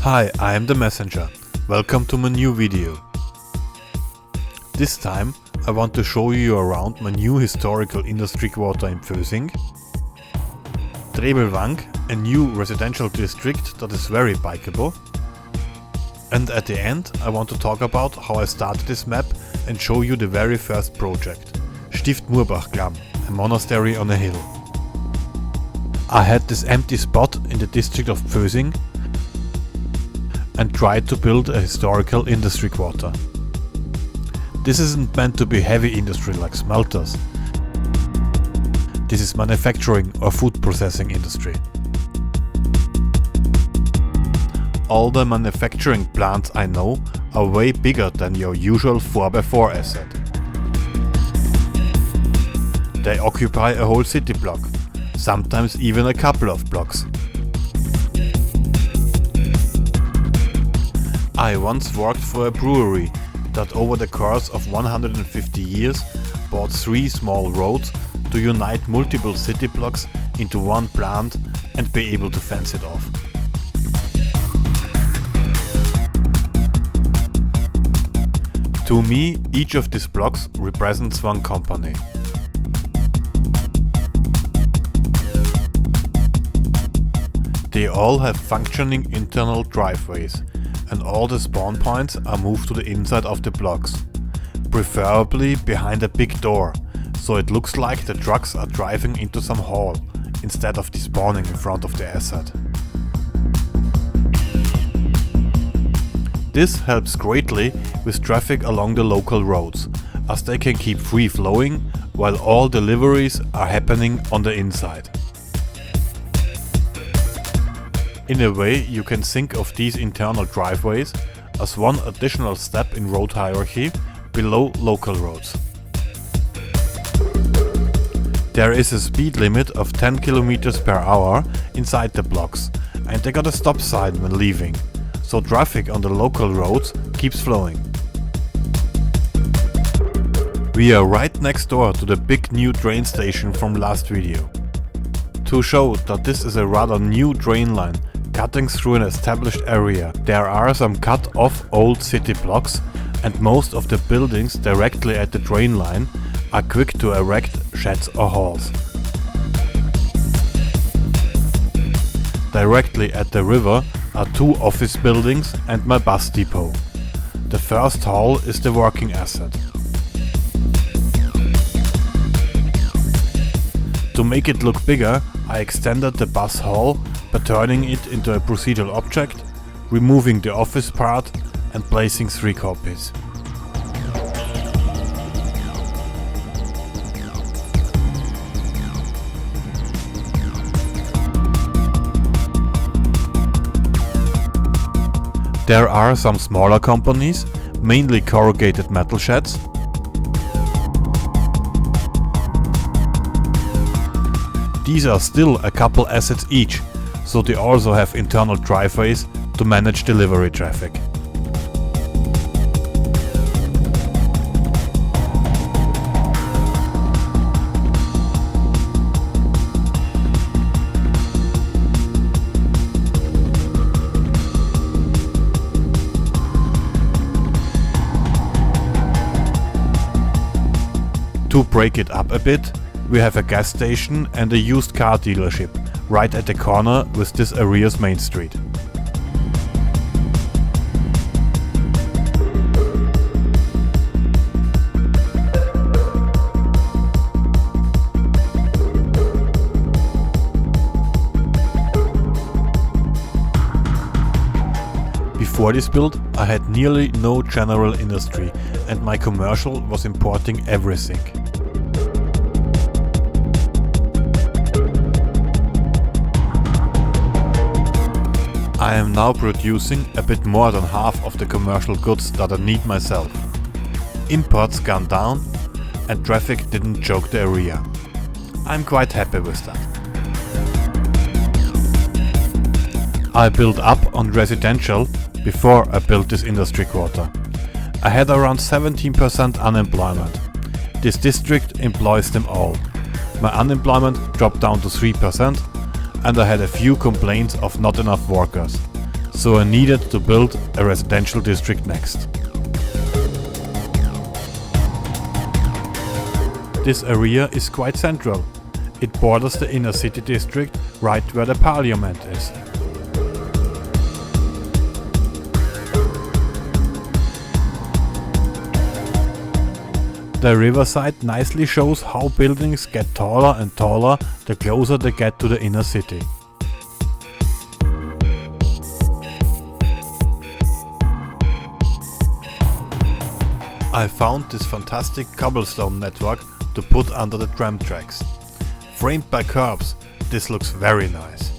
Hi, I am the Messenger. Welcome to my new video. This time I want to show you around my new historical industry quarter in Pfösing, Treblwang, a new residential district that is very bikeable, and at the end I want to talk about how I started this map and show you the very first project, Stift Muhrbachklamm, a monastery on a hill. I had this empty spot in the district of Pfösing and tried to build a historical industry quarter. This isn't meant to be heavy industry like smelters. This is manufacturing or food processing industry. All the manufacturing plants I know are way bigger than your usual 4x4 asset. They occupy a whole city block, sometimes even a couple of blocks. I once worked for a brewery that over the course of 150 years bought 3 small roads to unite multiple city blocks into one plant and be able to fence it off. To me, each of these blocks represents one company. They all have functioning internal driveways, and all the spawn points are moved to the inside of the blocks, preferably behind a big door, so it looks like the trucks are driving into some hall, instead of despawning in front of the asset. This helps greatly with traffic along the local roads, as they can keep free flowing while all deliveries are happening on the inside. In a way, you can think of these internal driveways as one additional step in road hierarchy below local roads. There is a speed limit of 10 km per hour inside the blocks, and they got a stop sign when leaving, so traffic on the local roads keeps flowing. We are right next door to the big new train station from last video. To show that this is a rather new train line cutting through an established area, there are some cut off old city blocks, and most of the buildings directly at the train line are quick to erect sheds or halls. Directly at the river are 2 office buildings and my bus depot. The first hall is the working asset. To make it look bigger, I extended the bus hall by turning it into a procedural object, removing the office part and placing 3 copies. There are some smaller companies, mainly corrugated metal sheds. These are still a couple assets each, so they also have internal driveways to manage delivery traffic. To break it up a bit, we have a gas station and a used car dealership right at the corner with this area's main street. Before this build, I had nearly no general industry, and my commercial was importing everything. I am now producing a bit more than half of the commercial goods that I need myself. Imports gone down and traffic didn't choke the area. I'm quite happy with that. I built up on residential before I built this industry quarter. I had around 17% unemployment. This district employs them all. My unemployment dropped down to 3%, and I had a few complaints of not enough workers. so I needed to build a residential district next. This area is quite central. It borders the inner city district right where the parliament is. The riverside nicely shows how buildings get taller and taller the closer they get to the inner city. I found this fantastic cobblestone network to put under the tram tracks. Framed by curbs, this looks very nice.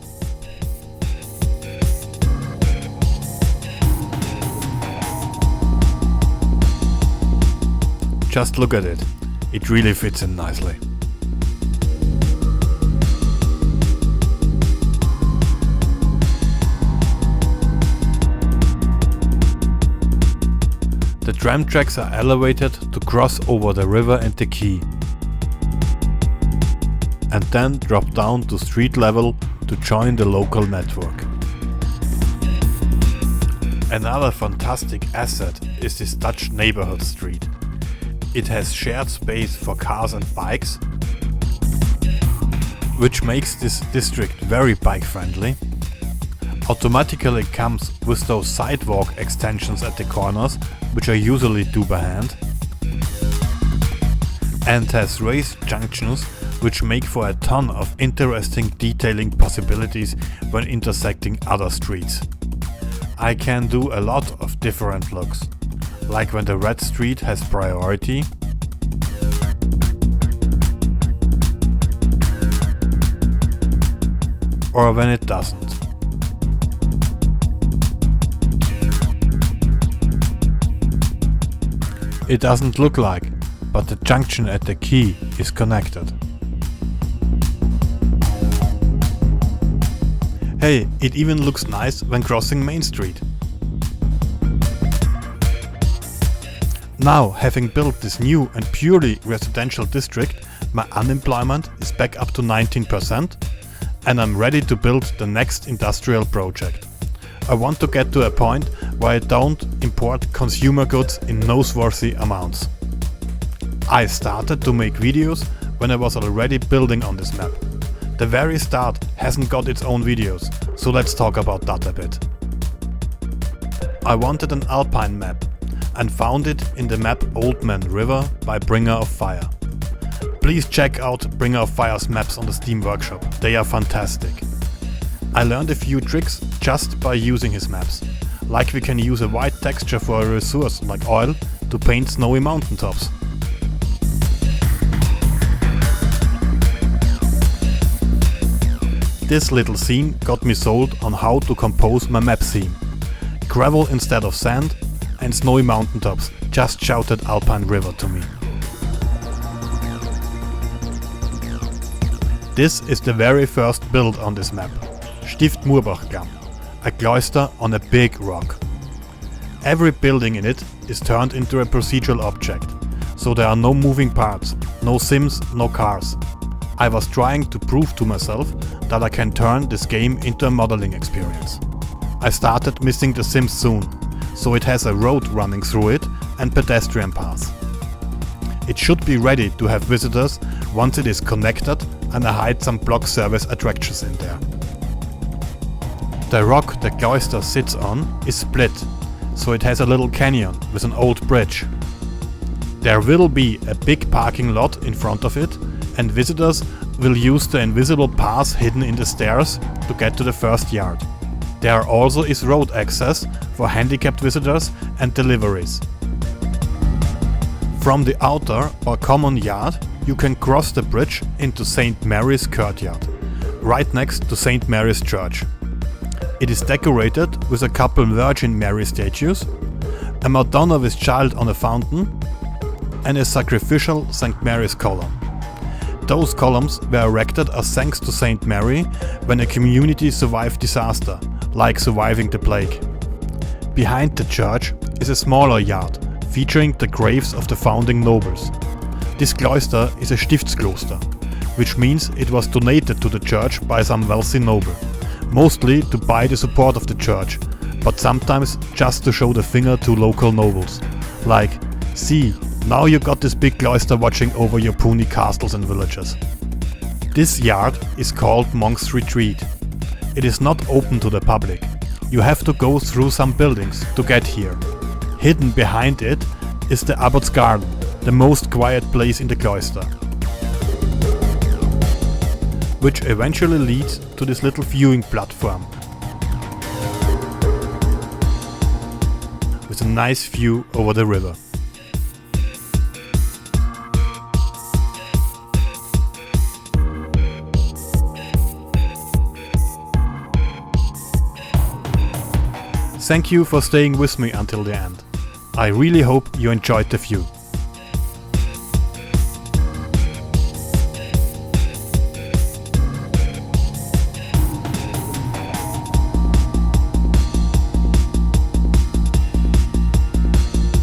Just look at it, it really fits in nicely. The tram tracks are elevated to cross over the river and the quay, and then drop down to street level to join the local network. Another fantastic asset is this Dutch neighborhood street. It has shared space for cars and bikes, which makes this district very bike friendly. Automatically comes with those sidewalk extensions at the corners, which I usually do by hand, and has raised junctions which make for a ton of interesting detailing possibilities when intersecting other streets. I can do a lot of different looks, like when the red street has priority, or when it doesn't. It doesn't look like, but the junction at the quay is connected. Hey, it even looks nice when crossing Main Street. Now, having built this new and purely residential district, my unemployment is back up to 19% and I'm ready to build the next industrial project. I want to get to a point where I don't import consumer goods in noteworthy amounts. I started to make videos when I was already building on this map. The very start hasn't got its own videos, so let's talk about that a bit. I wanted an Alpine map and found it in the map Alpine River by Bringer of Fire. Please check out Bringer of Fire's maps on the Steam Workshop, they are fantastic. I learned a few tricks just by using his maps, like we can use a white texture for a resource like oil to paint snowy mountaintops. This little scene got me sold on how to compose my map scene. Gravel instead of sand and snowy mountaintops just shouted Alpine River to me. This is the very first build on this map, Stift Muhrbachklamm, a cloister on a big rock. Every building in it is turned into a procedural object, so there are no moving parts, no sims, no cars. I was trying to prove to myself that I can turn this game into a modeling experience. I started missing the sims soon, so it has a road running through it and pedestrian paths. It should be ready to have visitors once it is connected and I hide some block service attractions in there. The rock the cloister sits on is split, so it has a little canyon with an old bridge. There will be a big parking lot in front of it, and visitors will use the invisible path hidden in the stairs to get to the first yard. There also is road access for handicapped visitors and deliveries. From the outer or common yard you can cross the bridge into St. Mary's courtyard, right next to St. Mary's Church. It is decorated with a couple Virgin Mary statues, a Madonna with child on a fountain, and a sacrificial St. Mary's column. Those columns were erected as thanks to St. Mary when a community survived disaster, like surviving the plague. Behind the church is a smaller yard featuring the graves of the founding nobles. This cloister is a Stiftskloster, which means it was donated to the church by some wealthy noble, mostly to buy the support of the church, but sometimes just to show the finger to local nobles. Like, see, now you got this big cloister watching over your puny castles and villages. This yard is called Monk's Retreat. It is not open to the public. You have to go through some buildings to get here. Hidden behind it is the Abbot's Garden, the most quiet place in the cloister, which eventually leads to this little viewing platform with a nice view over the river. Thank you for staying with me until the end. I really hope you enjoyed the view.